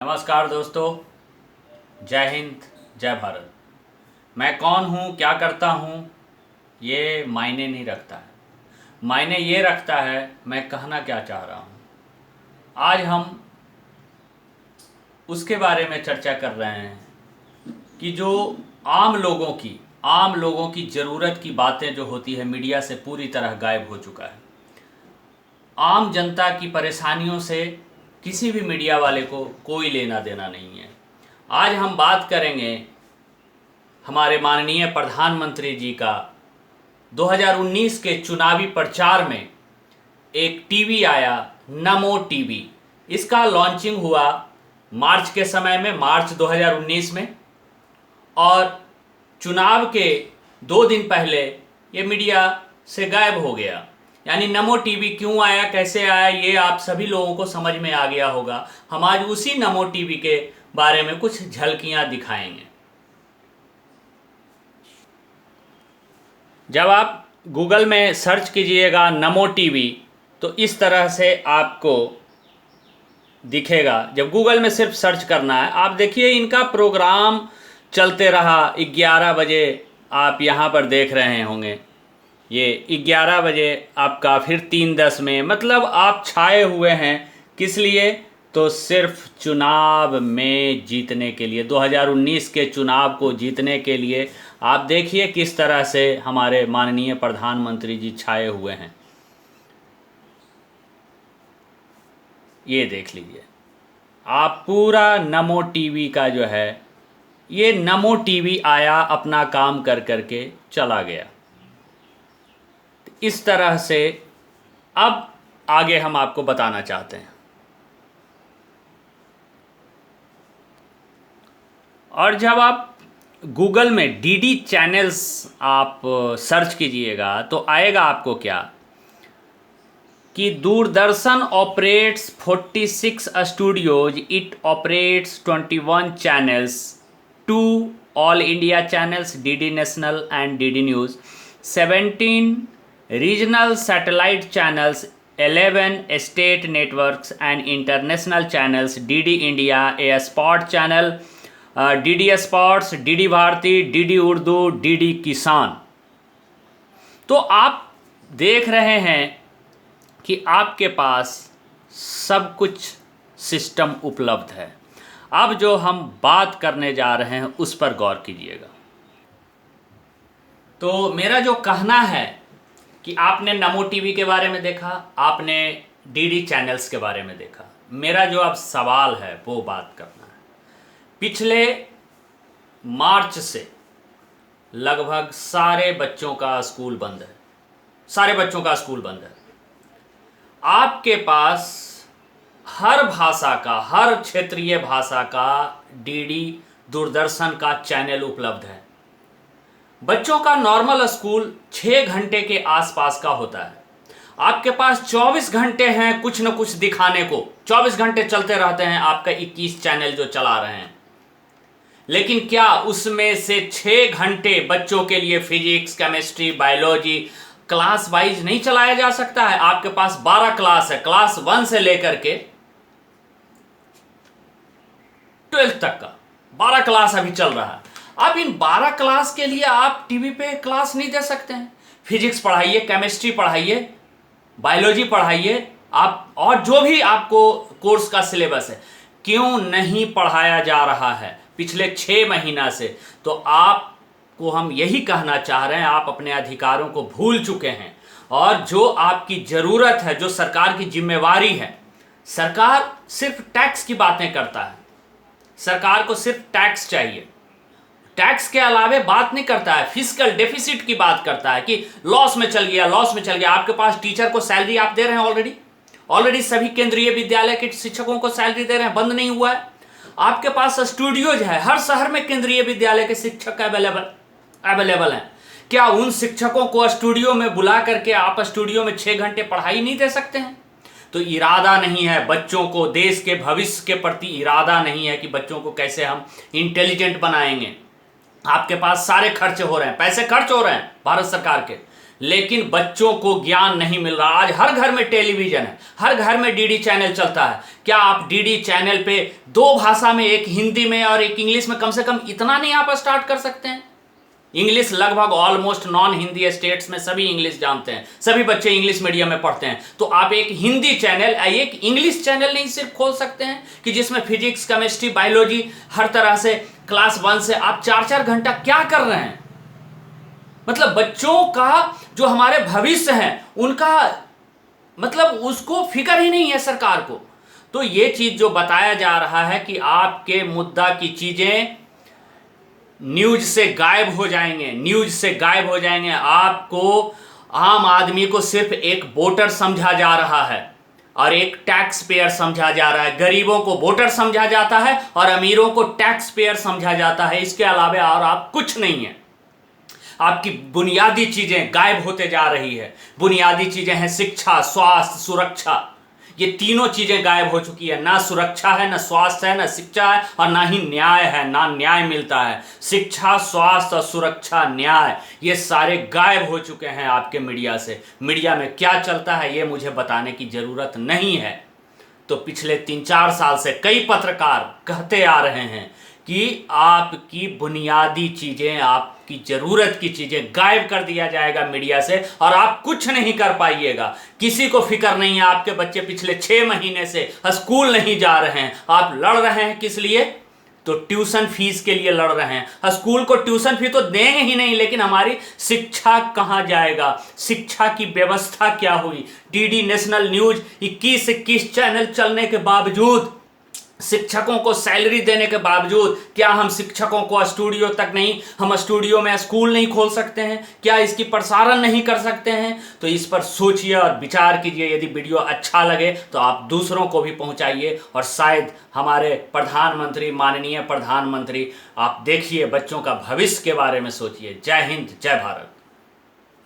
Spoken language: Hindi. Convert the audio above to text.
नमस्कार दोस्तों, जय हिंद, जय भारत। मैं कौन हूँ, क्या करता हूँ, ये मायने नहीं रखता है। मायने ये रखता है मैं कहना क्या चाह रहा हूँ। आज हम उसके बारे में चर्चा कर रहे हैं कि जो आम लोगों की ज़रूरत की बातें जो होती है मीडिया से पूरी तरह गायब हो चुका है। आम जनता की परेशानियों से किसी भी मीडिया वाले को कोई लेना देना नहीं है। आज हम बात करेंगे हमारे माननीय प्रधानमंत्री जी का 2019 के चुनावी प्रचार में एक टीवी आया, नमो टीवी। इसका लॉन्चिंग हुआ मार्च के समय में, मार्च 2019 में, और चुनाव के 2 दिन पहले ये मीडिया से गायब हो गया। यानी नमो टीवी क्यों आया, कैसे आया, ये आप सभी लोगों को समझ में आ गया होगा। हम आज उसी नमो टीवी के बारे में कुछ झलकियां दिखाएंगे। जब आप गूगल में सर्च कीजिएगा नमो टीवी तो इस तरह से आपको दिखेगा। जब गूगल में सिर्फ सर्च करना है, आप देखिए इनका प्रोग्राम चलते रहा 11 बजे। आप यहाँ पर देख रहे होंगे ये 11 बजे आपका, फिर 3:10 में, मतलब आप छाए हुए हैं। किस लिए? तो सिर्फ चुनाव में जीतने के लिए, 2019 के चुनाव को जीतने के लिए। आप देखिए किस तरह से हमारे माननीय प्रधानमंत्री जी छाए हुए हैं। ये देख लीजिए आप, पूरा नमो टीवी का जो है, ये नमो टीवी आया, अपना काम कर करके चला गया। इस तरह से अब आगे हम आपको बताना चाहते हैं। और जब आप गूगल में डीडी चैनल्स आप सर्च कीजिएगा तो आएगा आपको क्या कि Doordarshan operates 46 studios, it operates 21 channels, 2 all India channels, DD national and DD news, 17 regional satellite channels, 11 state networks and international channels, DD India, a sport channel, DD Sports, DD Bharati, DD Urdu, DD Kisan. तो आप देख रहे हैं कि आपके पास सब कुछ सिस्टम उपलब्ध है। अब जो हम बात करने जा रहे हैं उस पर गौर कीजिएगा। तो मेरा जो कहना है कि आपने नमो टीवी के बारे में देखा, आपने डीडी चैनल्स के बारे में देखा। मेरा जो अब सवाल है वो बात करना है। पिछले मार्च से लगभग सारे बच्चों का स्कूल बंद है, सारे बच्चों का स्कूल बंद है। आपके पास हर भाषा का, हर क्षेत्रीय भाषा का डीडी दूरदर्शन का चैनल उपलब्ध है। बच्चों का नॉर्मल स्कूल 6 घंटे के आसपास का होता है। आपके पास 24 घंटे हैं कुछ न कुछ दिखाने को, 24 घंटे चलते रहते हैं आपका 21 चैनल जो चला रहे हैं। लेकिन क्या उसमें से 6 घंटे बच्चों के लिए physics, chemistry, biology class wise नहीं चलाया जा सकता है? आपके पास 12 क्लास है, क्लास 1 से लेकर के 12th तक का 12 क्लास अभी चल रहा है। अब इन 12 क्लास के लिए आप टीवी पे क्लास नहीं दे सकते हैं। फिजिक्स पढ़ाइए, केमिस्ट्री पढ़ाइए, बायोलॉजी पढ़ाइए, आप और जो भी आपको कोर्स का सिलेबस है, क्यों नहीं पढ़ाया जा रहा है पिछले 6 महीना से? तो आपको हम यही कहना चाह रहे हैं, आप अपने अधिकारों को भूल चुके हैं। और जो आपकी ज़रूरत है, जो सरकार की जिम्मेवारी है, सरकार सिर्फ टैक्स की बातें करता है। सरकार को सिर्फ टैक्स चाहिए, टैक्स के अलावे बात नहीं करता है। फिस्कल डेफिसिट की बात करता है कि लॉस में चल गया, लॉस में चल गया। आपके पास टीचर को सैलरी आप दे रहे हैं ऑलरेडी सभी केंद्रीय विद्यालय के शिक्षकों को सैलरी दे रहे हैं, बंद नहीं हुआ है। आपके पास स्टूडियोज है, हर शहर में केंद्रीय विद्यालय के शिक्षक अवेलेबल हैं। क्या उन शिक्षकों को स्टूडियो में बुला करके आप स्टूडियो में 6 घंटे पढ़ाई नहीं दे सकते हैं? तो इरादा नहीं है बच्चों को, देश के भविष्य के प्रति इरादा नहीं है कि बच्चों को कैसे हम इंटेलिजेंट बनाएंगे। आपके पास सारे खर्चे हो रहे हैं, पैसे खर्च हो रहे हैं भारत सरकार के, लेकिन बच्चों को ज्ञान नहीं मिल रहा। आज हर घर में टेलीविजन है, हर घर में डीडी चैनल चलता है। क्या आप डीडी चैनल पे दो भाषा में, एक हिंदी में और एक इंग्लिश में, कम से कम इतना नहीं आप स्टार्ट कर सकते हैं? इंग्लिश लगभग ऑलमोस्ट नॉन हिंदी स्टेट्स में सभी इंग्लिश जानते हैं, सभी बच्चे इंग्लिश मीडियम में पढ़ते हैं। तो आप एक हिंदी चैनल, एक इंग्लिश चैनल नहीं सिर्फ खोल सकते हैं कि जिसमें फिजिक्स, केमिस्ट्री, बायोलॉजी हर तरह से क्लास 1 से आप 4-4 घंटा क्या कर रहे हैं? मतलब बच्चों का जो हमारे भविष्य है उनका मतलब उसको फिक्र ही नहीं है सरकार को। तो ये चीज जो बताया जा रहा है कि आपके मुद्दा की चीजें न्यूज से गायब हो जाएंगे, न्यूज से गायब हो जाएंगे। आपको, आम आदमी को सिर्फ एक वोटर समझा जा रहा है और एक टैक्स पेयर समझा जा रहा है। गरीबों को वोटर समझा जाता है और अमीरों को टैक्स पेयर समझा जाता है। इसके अलावा और आप कुछ नहीं है। आपकी बुनियादी चीजें गायब होते जा रही है। बुनियादी चीजें हैं शिक्षा, स्वास्थ्य, सुरक्षा। ये तीनों चीजें गायब हो चुकी है। ना सुरक्षा है, ना स्वास्थ्य है, ना शिक्षा है और ना ही न्याय है, ना न्याय मिलता है। शिक्षा, स्वास्थ्य और सुरक्षा, न्याय, ये सारे गायब हो चुके हैं आपके मीडिया से। मीडिया में क्या चलता है ये मुझे बताने की जरूरत नहीं है। तो पिछले 3-4 साल से कई पत्रकार कहते आ रहे हैं कि आपकी बुनियादी चीजें, आपकी जरूरत की चीजें गायब कर दिया जाएगा मीडिया से और आप कुछ नहीं कर पाइएगा। किसी को फिक्र नहीं है। आपके बच्चे पिछले 6 महीने से स्कूल नहीं जा रहे हैं। आप लड़ रहे हैं किस लिए? तो ट्यूशन फीस के लिए लड़ रहे हैं। स्कूल को ट्यूशन फीस तो देंगे ही नहीं, लेकिन हमारी शिक्षा कहां जाएगा? शिक्षा की व्यवस्था क्या हुई? डीडी नेशनल न्यूज 21 चैनल चलने के बावजूद, शिक्षकों को सैलरी देने के बावजूद, क्या हम शिक्षकों को स्टूडियो तक नहीं, हम स्टूडियो में स्कूल नहीं खोल सकते हैं? क्या इसकी प्रसारण नहीं कर सकते हैं? तो इस पर सोचिए और विचार कीजिए। यदि वीडियो अच्छा लगे तो आप दूसरों को भी पहुंचाइए और शायद हमारे प्रधानमंत्री, माननीय प्रधानमंत्री, आप देखिए, बच्चों का भविष्य के बारे में सोचिए। जय हिंद, जय भारत।